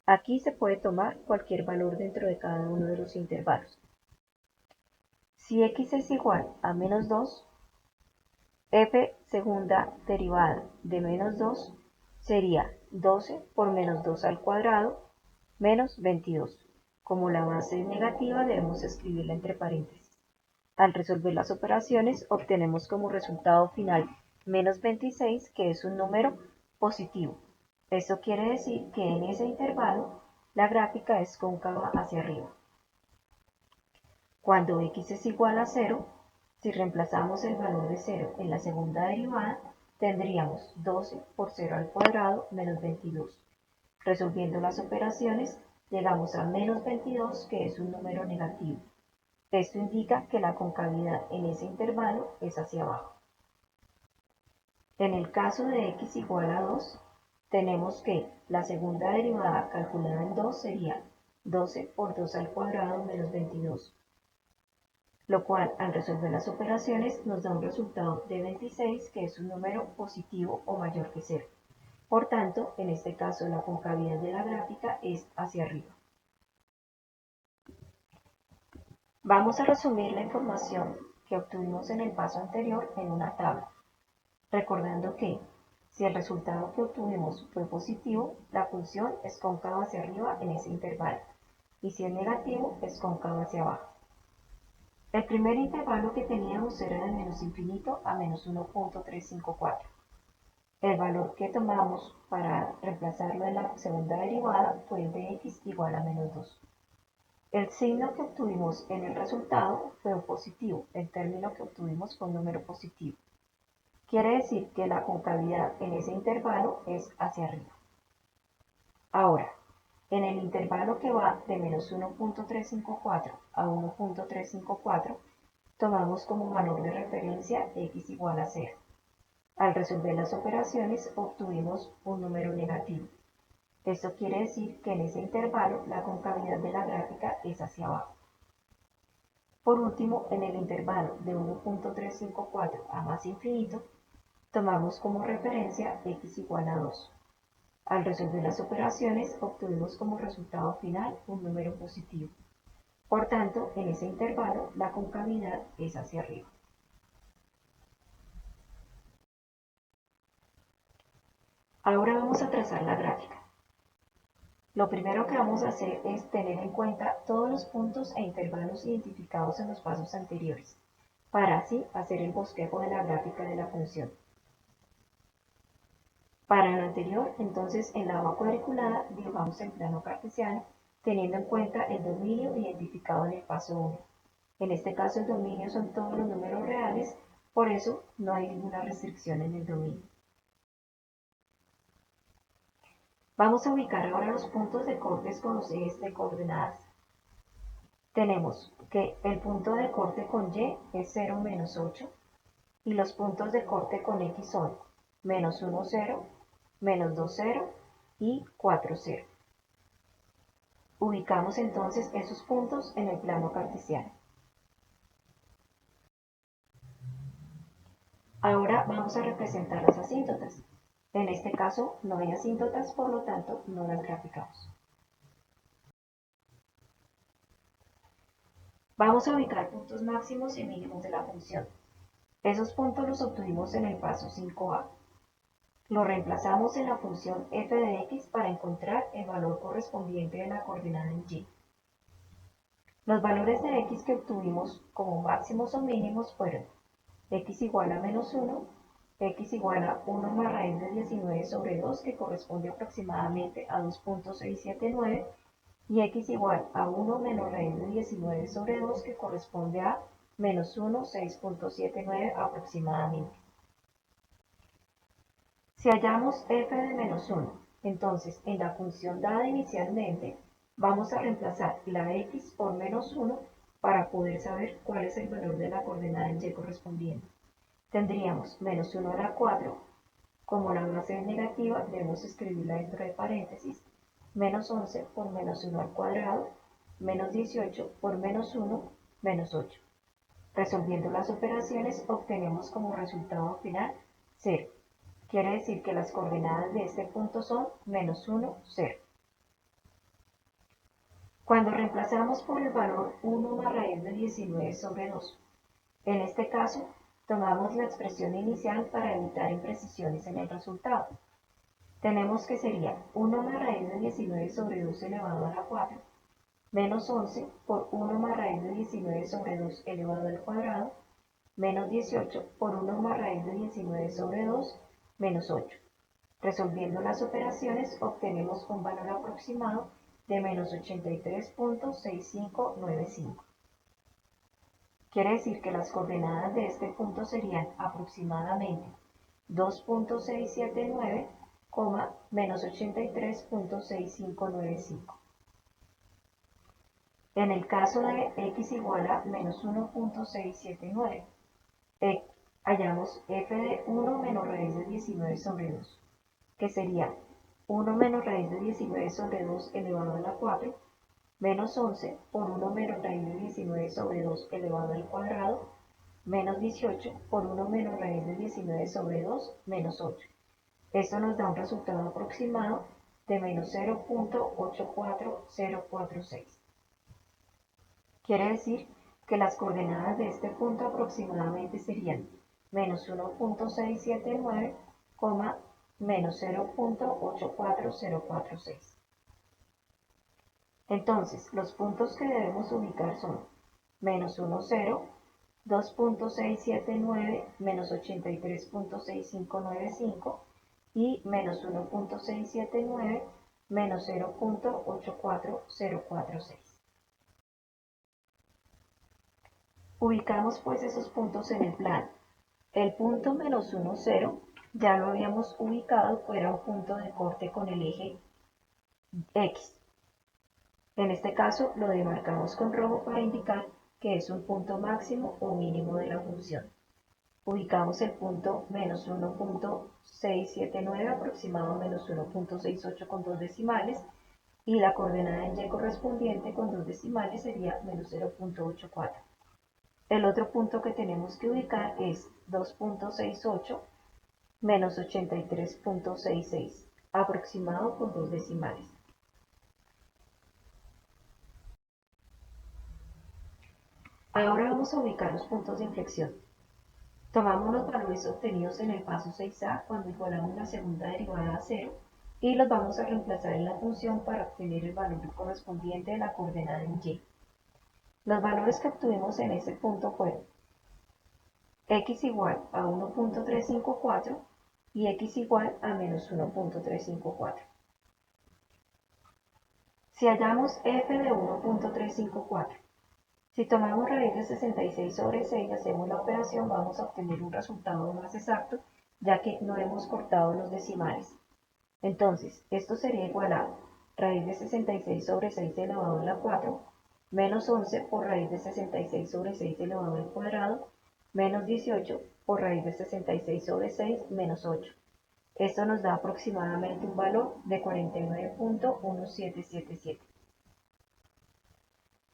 Aquí se puede tomar cualquier valor dentro de cada uno de los intervalos. Si x es igual a menos 2, f segunda derivada de menos 2 sería 12 por menos 2 al cuadrado menos 22. Como la base es negativa, debemos escribirla entre paréntesis. Al resolver las operaciones, obtenemos como resultado final menos 26, que es un número positivo. Esto quiere decir que en ese intervalo la gráfica es cóncava hacia arriba. Cuando x es igual a 0, si reemplazamos el valor de 0 en la segunda derivada, tendríamos 12 por 0 al cuadrado menos 22. Resolviendo las operaciones, llegamos a menos 22, que es un número negativo. Esto indica que la concavidad en ese intervalo es hacia abajo. En el caso de x igual a 2, tenemos que la segunda derivada calculada en 2 sería 12 por 2 al cuadrado menos 22, lo cual al resolver las operaciones nos da un resultado de 26, que es un número positivo o mayor que 0. Por tanto, en este caso la concavidad de la gráfica es hacia arriba. Vamos a resumir la información que obtuvimos en el paso anterior en una tabla, recordando que si el resultado que obtuvimos fue positivo, la función es cóncava hacia arriba en ese intervalo, y si es negativo, es cóncava hacia abajo. El primer intervalo que teníamos era de menos infinito a menos 1.354. El valor que tomamos para reemplazarlo en la segunda derivada fue el de x igual a menos 2. El signo que obtuvimos en el resultado fue un positivo, el término que obtuvimos fue un número positivo. Quiere decir que la concavidad en ese intervalo es hacia arriba. Ahora, en el intervalo que va de menos 1.354 a 1.354, tomamos como valor de referencia x igual a 0. Al resolver las operaciones obtuvimos un número negativo. Esto quiere decir que en ese intervalo la concavidad de la gráfica es hacia abajo. Por último, en el intervalo de 1.354 a más infinito, tomamos como referencia x igual a 2. Al resolver las operaciones, obtuvimos como resultado final un número positivo. Por tanto, en ese intervalo, la concavidad es hacia arriba. Ahora vamos a trazar la gráfica. Lo primero que vamos a hacer es tener en cuenta todos los puntos e intervalos identificados en los pasos anteriores, para así hacer el bosquejo de la gráfica de la función. Para lo anterior, entonces, en la hoja cuadriculada dibujamos el plano cartesiano teniendo en cuenta el dominio identificado en el paso 1. En este caso el dominio son todos los números reales, por eso no hay ninguna restricción en el dominio. Vamos a ubicar ahora los puntos de cortes con los ejes de coordenadas. Tenemos que el punto de corte con Y es 0, menos 8, y los puntos de corte con X son menos 1, 0, menos 2, 0 y 4, 0. Ubicamos entonces esos puntos en el plano cartesiano. Ahora vamos a representar las asíntotas. En este caso no hay asíntotas, por lo tanto no las graficamos. Vamos a ubicar puntos máximos y mínimos de la función. Esos puntos los obtuvimos en el paso 5a. Lo reemplazamos en la función f de x para encontrar el valor correspondiente de la coordenada en y. Los valores de x que obtuvimos como máximos o mínimos fueron x igual a menos 1, x igual a 1 más raíz de 19 sobre 2, que corresponde aproximadamente a 2.679, y x igual a 1 menos raíz de 19 sobre 2, que corresponde a menos 1, 6.79 aproximadamente. Si hallamos f de menos 1, entonces en la función dada inicialmente vamos a reemplazar la x por menos 1 para poder saber cuál es el valor de la coordenada en y correspondiente. Tendríamos menos 1 a la 4, como la base es negativa debemos escribirla dentro de paréntesis, menos 11 por menos 1 al cuadrado, menos 18 por menos 1, menos 8. Resolviendo las operaciones obtenemos como resultado final 0. Quiere decir que las coordenadas de este punto son menos 1, 0. Cuando reemplazamos por el valor 1 más raíz de 19 sobre 2, en este caso tomamos la expresión inicial para evitar imprecisiones en el resultado. Tenemos que sería 1 más raíz de 19 sobre 2 elevado a la 4, menos 11 por 1 más raíz de 19 sobre 2 elevado al cuadrado, menos 18 por 1 más raíz de 19 sobre 2, menos 8. Resolviendo las operaciones obtenemos un valor aproximado de menos 83.6595. Quiere decir que las coordenadas de este punto serían aproximadamente 2.679, menos 83.6595. En el caso de x igual a menos 1.679, hallamos f de 1 menos raíz de 19 sobre 2, que sería 1 menos raíz de 19 sobre 2 elevado a la 4, menos 11 por 1 menos raíz de 19 sobre 2 elevado al cuadrado, menos 18 por 1 menos raíz de 19 sobre 2, menos 8. Esto nos da un resultado aproximado de menos 0.84046. Quiere decir que las coordenadas de este punto aproximadamente serían menos 1.679, menos 0.84046. Entonces, los puntos que debemos ubicar son menos 1, 0, 2.679 menos 83.6595 y menos 1.679 menos 0.84046. Ubicamos pues esos puntos en el plano. El punto menos 1, 0 ya lo habíamos ubicado, fuera un punto de corte con el eje X. En este caso lo demarcamos con rojo para indicar que es un punto máximo o mínimo de la función. ubicamos el punto menos 1.679 aproximado a menos 1.68 con dos decimales y la coordenada en y correspondiente con dos decimales sería menos 0.84. El otro punto que tenemos que ubicar es 2.68 menos 83.66 aproximado con dos decimales. Ahora vamos a ubicar los puntos de inflexión. Tomamos los valores obtenidos en el paso 6a cuando igualamos la segunda derivada a 0 y los vamos a reemplazar en la función para obtener el valor correspondiente de la coordenada en y. Los valores que obtuvimos en este punto fueron x igual a 1.354 y x igual a menos 1.354. Si hallamos f de 1.354, si tomamos raíz de 66 sobre 6 y hacemos la operación, vamos a obtener un resultado más exacto, ya que no hemos cortado los decimales. Entonces, esto sería igual a raíz de 66 sobre 6 elevado a la 4, menos 11 por raíz de 66 sobre 6 elevado al cuadrado, menos 18 por raíz de 66 sobre 6 menos 8. Esto nos da aproximadamente un valor de 49.1777.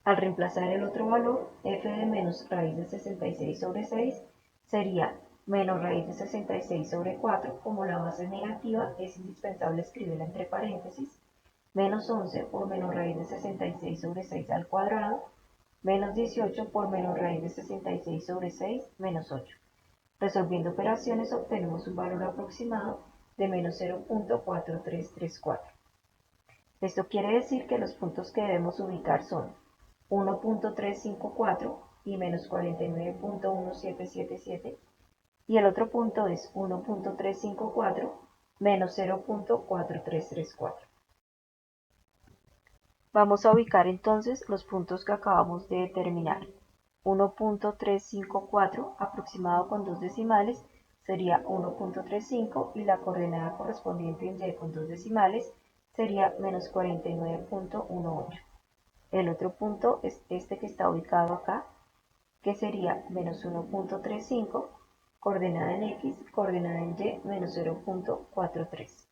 Al reemplazar el otro valor, f de menos raíz de 66 sobre 6 sería menos raíz de 66 sobre 4, como la base es negativa, es indispensable escribirla entre paréntesis, menos 11 por menos raíz de 66 sobre 6 al cuadrado, menos 18 por menos raíz de 66 sobre 6 menos 8. Resolviendo operaciones obtenemos un valor aproximado de menos 0.4334. Esto quiere decir que los puntos que debemos ubicar son 1.354 y menos 49.1777 y el otro punto es 1.354 menos 0.4334. Vamos a ubicar entonces los puntos que acabamos de determinar. 1.354 aproximado con dos decimales sería 1.35 y la coordenada correspondiente en y con dos decimales sería menos 49.18. El otro punto es este que está ubicado acá, que sería menos 1.35, coordenada en x, coordenada en y, menos 0.43.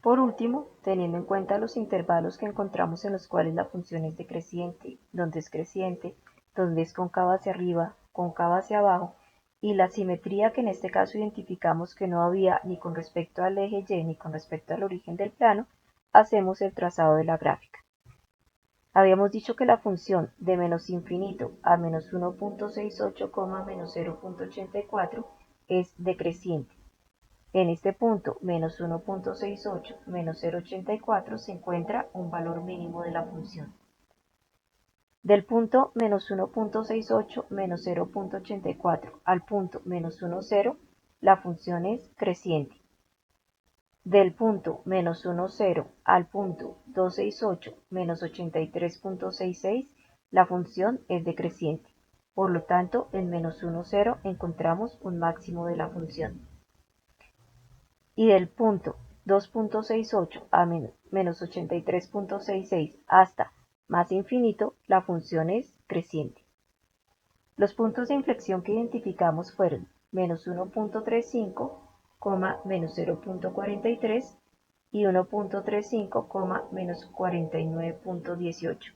Por último, teniendo en cuenta los intervalos que encontramos en los cuales la función es decreciente, donde es creciente, donde es cóncava hacia arriba, cóncava hacia abajo, y la simetría que en este caso identificamos que no había ni con respecto al eje y ni con respecto al origen del plano, hacemos el trazado de la gráfica. Habíamos dicho que la función de menos infinito a menos 1.68, menos 0.84 es decreciente. En este punto, menos 1.68 menos 0.84 se encuentra un valor mínimo de la función. Del punto menos 1.68 menos 0.84 al punto menos 1,0, la función es creciente. Del punto menos 1,0 al punto 268 menos 83.66, la función es decreciente. Por lo tanto, en menos 1,0 encontramos un máximo de la función. Y del punto 2.68 a menos 83.66 hasta más infinito, la función es creciente. Los puntos de inflexión que identificamos fueron menos 1.35, menos 0.43 y 1.35, menos 49.18.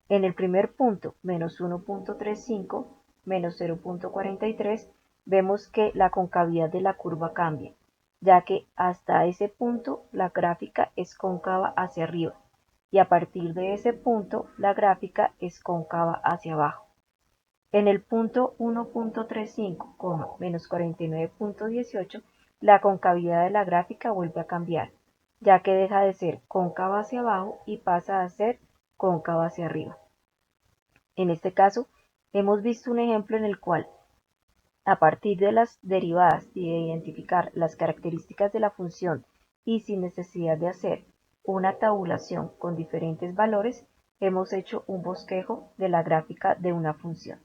En el primer punto, menos 1.35, menos 0.43, vemos que la concavidad de la curva cambia, ya que hasta ese punto la gráfica es cóncava hacia arriba y a partir de ese punto la gráfica es cóncava hacia abajo. En el punto 1.35, menos 49.18, la concavidad de la gráfica vuelve a cambiar, ya que deja de ser cóncava hacia abajo y pasa a ser cóncava hacia arriba. En este caso, hemos visto un ejemplo en el cual, a partir de las derivadas y de identificar las características de la función y sin necesidad de hacer una tabulación con diferentes valores, hemos hecho un bosquejo de la gráfica de una función.